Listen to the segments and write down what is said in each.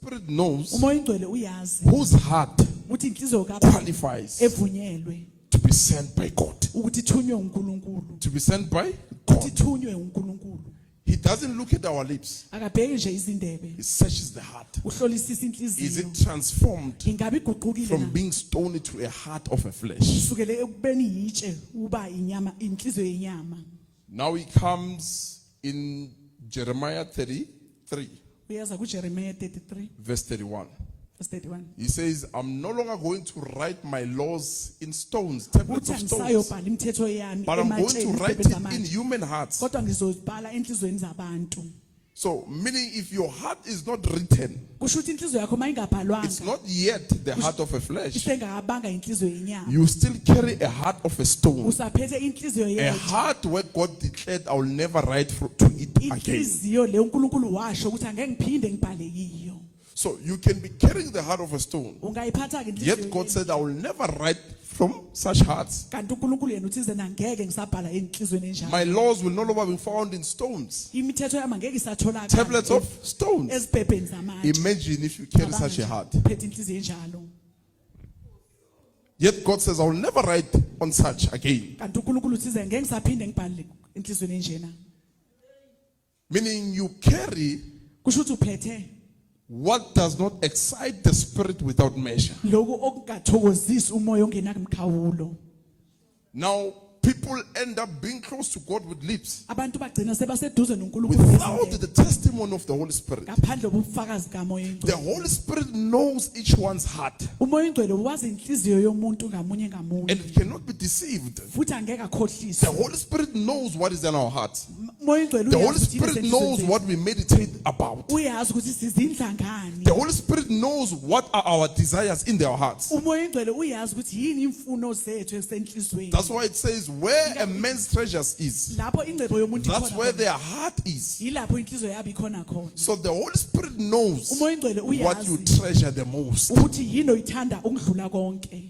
Spirit knows Umoya Ingcwele uyazi whose heart ukuthi inhliziyo kaphi qualifies evunyelwe to be sent by God. ukuthi ithunywe uNkulunkulu. To be sent by Ukuthi God. ithunywe uNkulunkulu. He doesn't look at our lips. Akabheki nje izindebe. He searches the heart. Uhlolisisa Is inhliziyo. it transformed Ingabe iguqukile from na? being stony to a heart of a flesh? Sukele ekubeni yitshe uba inyama inhliziyo yenyama. Now he comes in Jeremiah 33, Uyaza kuJeremiah 33 verse 31. verse 31. He says, I'm no longer going to write my laws in stones, tablets Uthi of stones, angisayobhala imithetho yami but I'm going to ematsheni write ezindebeni it in zamanje. human hearts. Kodwa ngizobhala enhlizweni zabantu. So, meaning if your heart is not written, Kusho ukuthi inhliziyo yakho it's mayingabhalwanga not yet the heart of a flesh. isengabanga inhliziyo yenyama. You still carry a heart of a stone. Usaphethe inhliziyo A yethu. heart where God declared, I will never write to it again. Inhliziyo le uNkulunkulu washo ukuthi angeke ngiphinde ngibhale kiyo. So you can be carrying the heart of a stone. Ungayiphatha ke Yet God inhliziyo. said, I will never write from such hearts. Kanti uNkulunkulu yena uthi zena ngeke ngisabhala enhlizweni enjalo. My laws will no longer be found in stones, Imithetho yami angeke isatholakala. tablets of stones. ezibhebheni zamanje. Imagine if you carry such a heart. Phethe inhliziyo enjalo. Yet God says, I will never write on such again. Kanti uNkulunkulu uthi zena ngeke ngisaphinde ngibhale enhlizweni enjena. Meaning you carry Kusho ukuthi uphethe what does not excite the spirit without measure. lokho okungathokozisi umoya ongenakumkhawulo. Now, people end up being close to God with lips Abantu bagcina sebaseduze noNkulunkulu without ngezindebe. the testimony of the Holy Spirit. Ngaphandle kobufakazi kaMoya The Ingcwele. Holy Spirit knows each one's heart Umoya Ingcwele wazi inhliziyo yomuntu ngamunye and ngamunye. it cannot be deceived. Futhi angeke The akhohlise. Holy Spirit knows what is in our hearts. Umoya Ingcwele The Holy uyazi ukuthi Spirit izinhliziyo knows zethu. what we meditate about. Uyazi ukuthi sizindla ngani. The Holy Spirit knows what are our desires in their hearts. Umoya Ingcwele uyazi ukuthi yini imfuno zethu esenhlizweni. That's why it says, where a man's treasures is, Lapho ingcebo yomuntu that's ikhona where khona. their heart is. Yilapho inhliziyo yabo ikhona khona. So the Holy Spirit knows Umoya Ingcwele what you uyazi treasure the most. ukuthi yini oyithanda ukudlula konke.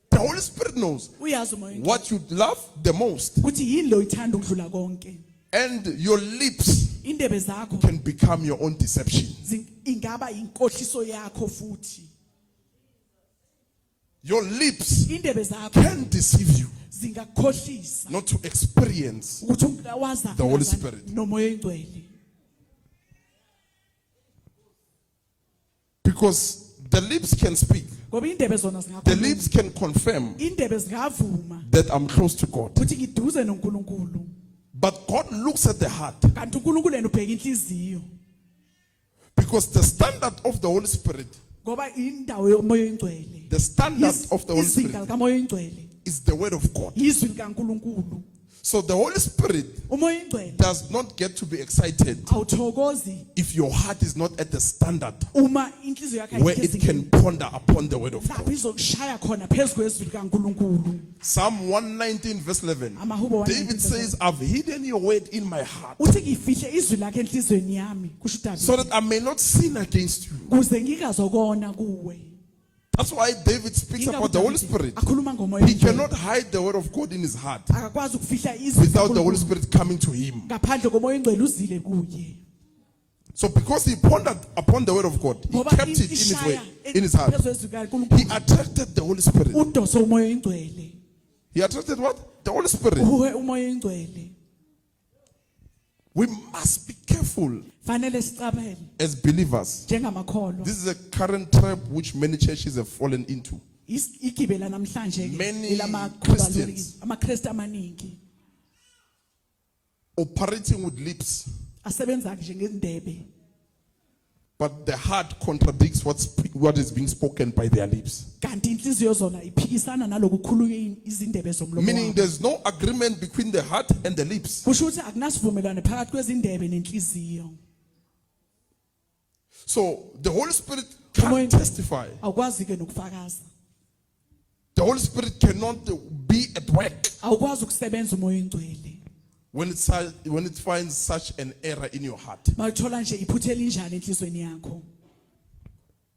The Holy Spirit knows Uyazi umoya Ingcwele what you love the most. ukuthi yini lo oyithanda ukudlula konke. And your lips Indebe zakho can become your own deception. ingaba inkohliso yakho futhi. Your lips Indebe zakho can deceive you zingakhohlisa not to experience ukuthi ungawaza the Holy Spirit. nomoya Ingcwele. Because the lips can speak. Ngoba indebe zona The zingakhuluma. lips can confirm Indebe zingavuma that I'm close to God. ukuthi ngiduze noNkulunkulu. But God looks at the heart. Kanti uNkulunkulu yena ubheka inhliziyo. Because the standard of the Holy Spirit, Ngoba indawo yomoya Ingcwele. the standard of the Holy Izinga Spirit likamoya Ingcwele. is the word of God. Izwi likaNkulunkulu. So the Holy Spirit Umoya Ingcwele does not get to be excited awuthokozi if your heart is not at the standard uma inhliziyo yakho where it can ponder upon the word of lapho God. izokushaya khona phezu kwezwi likaNkulunkulu. Psalm 119 verse 11. Amahubo 119 David says, I've hidden your word in my heart Uthi ngifihle izwi lakhe enhlizweni yami kusho uDavid. so that I may not sin against you. Kuze ngingazokona kuwe. That's why David speaks about the Holy Spirit. Akhuluma ngomoya He Ingcwele. cannot hide the word of God in his heart Akakwazi ukufihla izwi without the Holy likaNkulunkulu Spirit coming to him. ngaphandle komoya Ingcwele uzile kuye. So because he pondered upon the word of God, he Ngoba kept it in his way, ishaya in his heart. phezu kwezwi He likaNkulunkulu. attracted the Holy Spirit. Udose umoya Ingcwele. He attracted what? The Holy Spirit. Uhe umoya Ingcwele. We must be careful Fanele sicaphele as believers. njengamakholwa. This is a current trap which many churches have fallen into. Igibela namhlanje ke Many ilamakholwa amaKristu amaningi Operating with lips, asebenza nje ngendebe. but the heart contradicts what is being spoken by their lips. Kanti inhliziyo zona iphikisana naloku khulunywe izindebe zomlomo. Meaning there's no agreement between the heart and the lips. Kusho ukuthi akunasivumelwano phakathi kwezindebe nenhliziyo. So the Holy Spirit can't testify. Awukwazi ke nokufakaza. The Holy Spirit cannot be at work Awukwazi ukusebenza umoya Ingcwele. when it finds such an error in your heart. Mawuthola nje iphuthe elinjani enhlizweni yakho.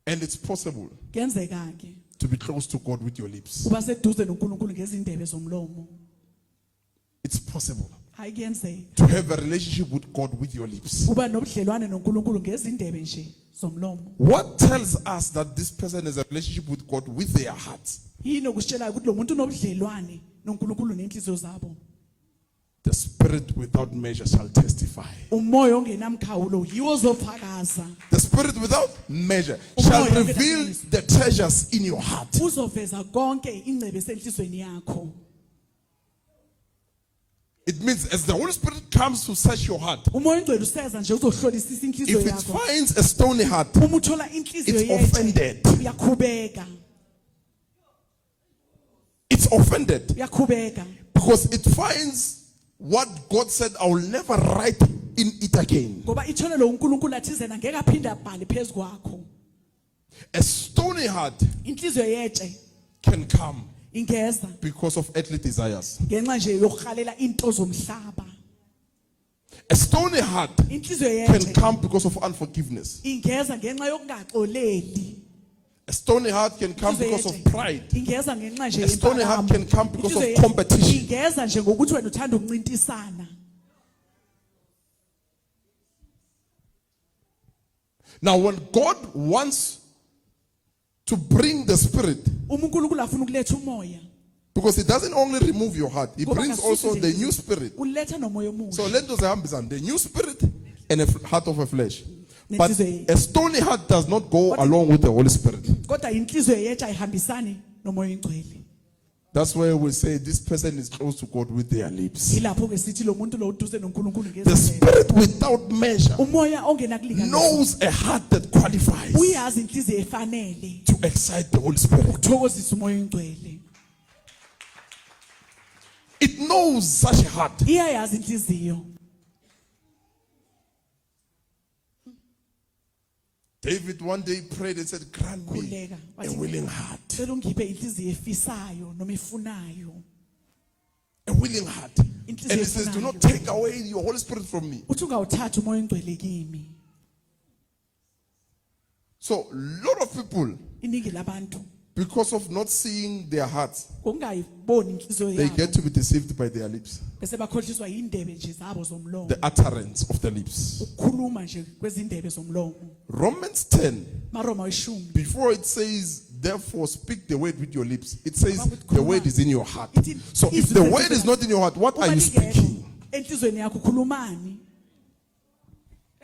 And it's possible Kenzeka ke to be close to God with your lips. uba seduze noNkulunkulu ngezindebe zomlomo. It's possible. hayi kuyenzeka to have a relationship with God with your lips. uba nobudlelwane noNkulunkulu ngezindebe nje zomlomo. What tells us that this person has a relationship with God with their hearts? Yini okusitshela ukuthi lo muntu unobudlelwane noNkulunkulu nenhliziyo zabo? The spirit without measure shall testify. Umoya ongenamkhawulo yiwo ozofakaza. The spirit without measure shall reveal the treasures in your heart. Uzoveza konke ingcebe senhlizweni yakho. It means as the Holy Spirit comes to search your heart, Umoya ongcwele useza nje uzohlolisisa inhliziyo if it yakho. finds a stony heart, Uma uthola inhliziyo it's yethu offended. uyakhubeka. It's offended Uyakhubeka. because it finds what God said, I will never write in it again. Ngoba ithole lo uNkulunkulu athizena ngeke aphinde abhale phezukwakho. A stony heart Inhliziyo yetshe can come ingeza because of earthly desires. ngenxa nje yokuhalela into zomhlaba. A stony heart Inhliziyo can yetshe come because of unforgiveness. ingeza ngenxa yokungaxoleli. A stony heart can come because of pride. Ingeza ngenxa nje A stony heart yemphakamo. can come because of Inhliziyo yethu competition. ingeza nje ngokuthi wena uthanda ukuncintisana. Now, when God wants to bring the spirit, uNkulunkulu afuna ukuletha umoya. because He doesn't only remove your heart, He Ngoba brings akasuthi also nje the inhliziyo. new spirit. Uletha nomoya omusha. So let us have the new spirit and a heart of a flesh. But Nenhliziyo a stony heart does not go along with the Holy Spirit. Kodwa inhliziyo yethu ayihambisani nomoya oyingcwele. That's where we say this person is close to God with their lips. Yilapho ke sithi lo muntu lo uduze noNkulunkulu The ngezindebe. spirit without measure Umoya ongenakulinganiswa. knows a heart that qualifies Uyazi inhliziyo efanele to excite the Holy Spirit. ukuthokozisa umoya oyingcwele. It knows such a heart. Iyayazi inhliziyo. David one day prayed and said, grant me Khuleka. a Wathi, willing heart. "Cela ungiphe inhliziyo efisayo noma efunayo." A willing heart. And Inhliziyo he says, do not efunayo. take away your Holy Spirit from me. Uthi ungawuthatha umoya oyingcwele kimi. So, a lot of people, Iningi labantu because of not seeing their hearts, ngokungayiboni inhliziyo they yabo get to be deceived by their lips. bese bakhohliswa yindebe nje zabo zomlomo. The utterance of the lips. Ukukhuluma nje kwezindebe zomlomo. Romans 10, Maroma 10. before it says, therefore speak the word with your lips, it says the word is in your heart. So if the word is not in your heart, what are you speaking? Enhlizweni yakho ukhulumani?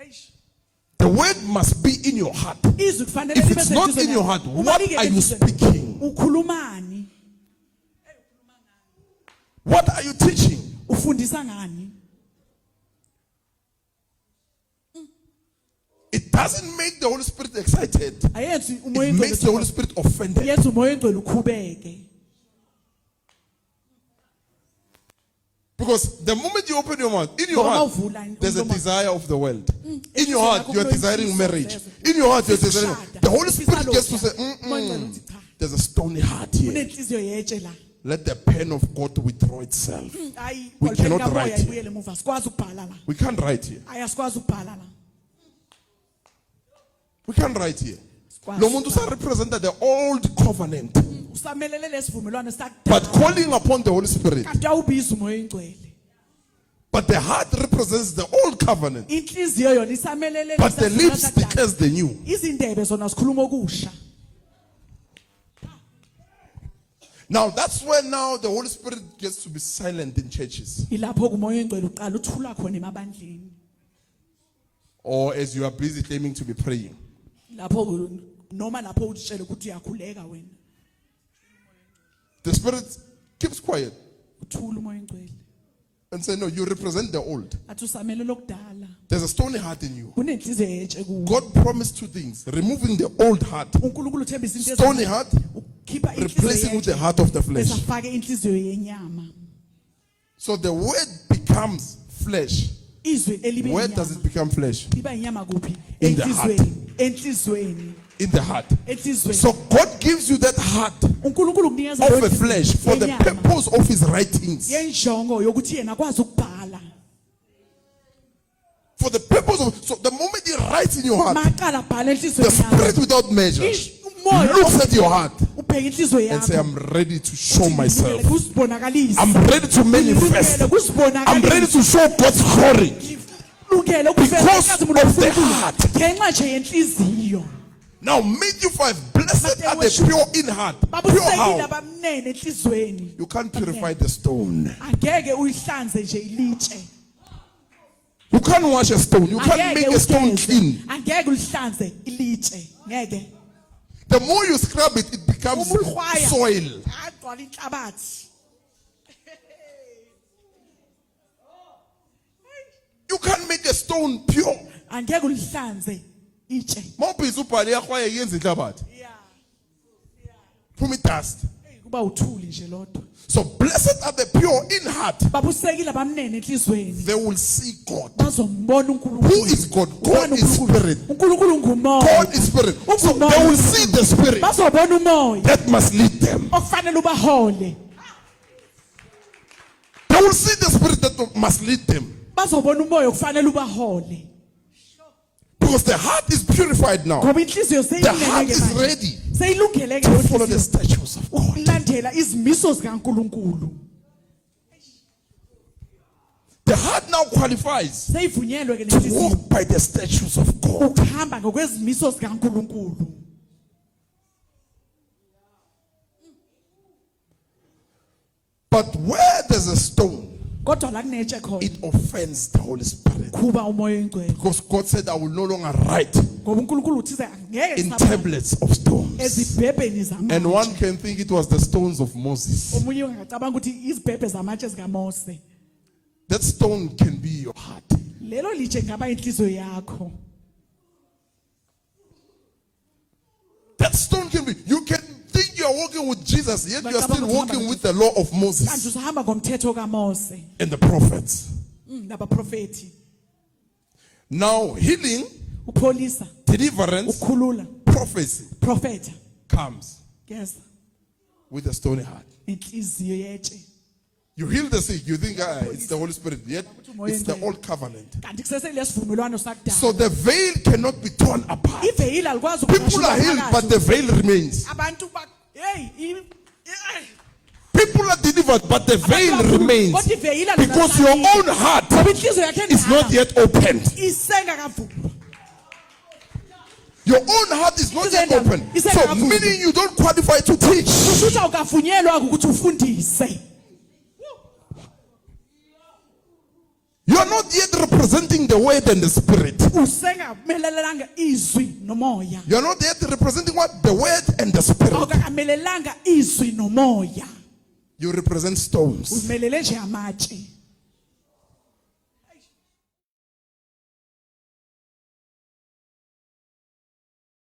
Eish. The word must be in your heart. Izwi kufanele If libe it's not senhlizweni in your yakho. heart, Uma what lingekho are you enhlizweni, speaking? ukhulumani? What are you teaching? Ufundisa ngani? It doesn't make the Holy Spirit excited. Ayenzi umoya It makes the Holy oyingcwele. Spirit offended. Yenza umoya oyingcwele ukhubeke. Because the moment you open your mouth, in your Ngoba heart, uvula there's a umlomo. desire of the world. In Enhlizweni your heart, yakho you're desiring kunoyimfiso marriage. lezo. In your heart, you're desiring. Ukushada. The Holy Ufisa Spirit gets to lokho. say, Umoya oyingcwele uthi cha. there's a stony heart here. Unenhliziyo yetshe la. Let the pen of God withdraw itself. Hayi, We kolpeni cannot kamoya write here. ibuyele emuva. Sikwazi ukubhala la. We can't write here. Ayasikwazi ukubhala la. We can't write here. Sikwazi Lo muntu ukubhala. represented the old covenant. Usamelele lesivumelwano But sakudala. calling upon the Holy Spirit. Kanti awubiza umoya oyingcwele. But the heart represents the old covenant. Inhliziyo yona isamelele But the lesivumelwano lips sakudala. declares the new. Izindebe zona zikhuluma okusha. Now that's where now the Holy Spirit gets to be silent in churches. Ilapho umoya oyingcwele uqala uthula khona emabandleni. Or as you are busy claiming to be praying. Lapho noma lapho utshele ukuthi uyakhuleka wena. The Spirit keeps quiet Uthula umoya oyingcwele. and say, no, you represent the old. Athi usamelele okudala. There's a stony heart in you. Kunenhliziyo yetshe kuwe. God promised two things. Removing the old heart, uNkulunkulu uthembisa into stony heart, ukhipha replacing with the heart of the flesh. Besafake inhliziyo yenyama. So the word becomes flesh. Izwi elibe Where does it inyama. become flesh? Liba inyama kuphi? In the heart. Enhlizweni. In the heart. Enhlizweni. So God gives you that heart uNkulunkulu ukunikeza of a flesh for the yenyama. purpose of his writings. Yenjongo yokuthi yena akwazi ukubhala. For the purpose of, so the moment he writes in your heart, Maqala bhala the enhlizweni yakho. spirit without measure looks at your heart ubheka inhliziyo and say, yakho I'm ready to show myself. kuzibonakalisa I'm ready to manifest. I'm ready to show God's glory. Because of the heart. ngenxa nje yenhliziyo. Now, Matthew 5, blessed are the pure in heart. Pure babusekile how? abamnene enhlizweni. You can't purify the stone. Angeke uyihlanze nje ilitshe. You can't wash a stone. You can't make a stone clean. Angeke ulihlanze ilitshe. Ngeke. The more you scrub it, it becomes soil. Agcwala inhlabathi. You can't make a stone pure. Angeke ulihlanze itshe. Mawubhiza ubhale yakhwaye yenza inhlabathi. Phuma dust. Kuba uthuli nje lodwa. So blessed are the pure in heart. Babusekile abamnene enhlizweni. They will see God. Bazombona uNkulunkulu. Who is God? God is spirit. uNkulunkulu ngumoya. God is spirit. So they will see the spirit. Bazobona umoya. That must lead them. Okufanele ubahole. They will see the spirit that must lead them. Bazobona umoya okufanele ubahole. Because the heart is purified now. Ngoba inhliziyo The heart is seyilungele ready seyilungele ke to follow the statutes of God. ukulandela izimiso zikaNkulunkulu. The heart now qualifies Seyivunyelwe ke to lenhliziyo walk by the statutes of God. ukuhamba ngokwezimiso zikaNkulunkulu. But where there's a stone, Kodwa la kunetshe khona it offends the Holy Spirit. kuba umoya oyingcwele. Because God said, I will no longer write Ngoba uNkulunkulu uthi angeke in sabhala tablets of stones. ezibhebheni And one zamatshe. can think it was the stones of Moses. Omunye ungacabanga ukuthi izibhebhe zamatshe zikaMose. That stone can be your heart. Lelo litshe ngaba inhliziyo yakho. That stone can be, you can think you are walking with Jesus, yet you are still walking with the law of Kanti Moses usahamba ngomthetho kaMose and the prophets. nabaprofeti. Now, healing, Upholisa, deliverance, ukukhulula, prophecy prophet. comes Yes. with a stony heart. Inhliziyo yetshe. You heal the sick, you think it's the Holy Spirit, yet it's the old covenant. Kanti kusese lesivumelwano sakudala. So the veil cannot be torn apart. Iveyili alikwazi People are healed, but the veil remains. abantu People are delivered, but the veil remains. Kodwa iveyili Because your own heart ngoba inhliziyo yakhe is not yet opened. isengakavulwa. Your own heart is not yet open. So meaning you don't qualify to teach. Kushuthi awukavunyelwa ukuthi ufundise. You are not yet representing the word and the spirit. Usengamelelanga izwi nomoya. You are not yet representing what? The word and the spirit. Awukamelelanga izwi nomoya. You represent stones. Umelele nje amatshe.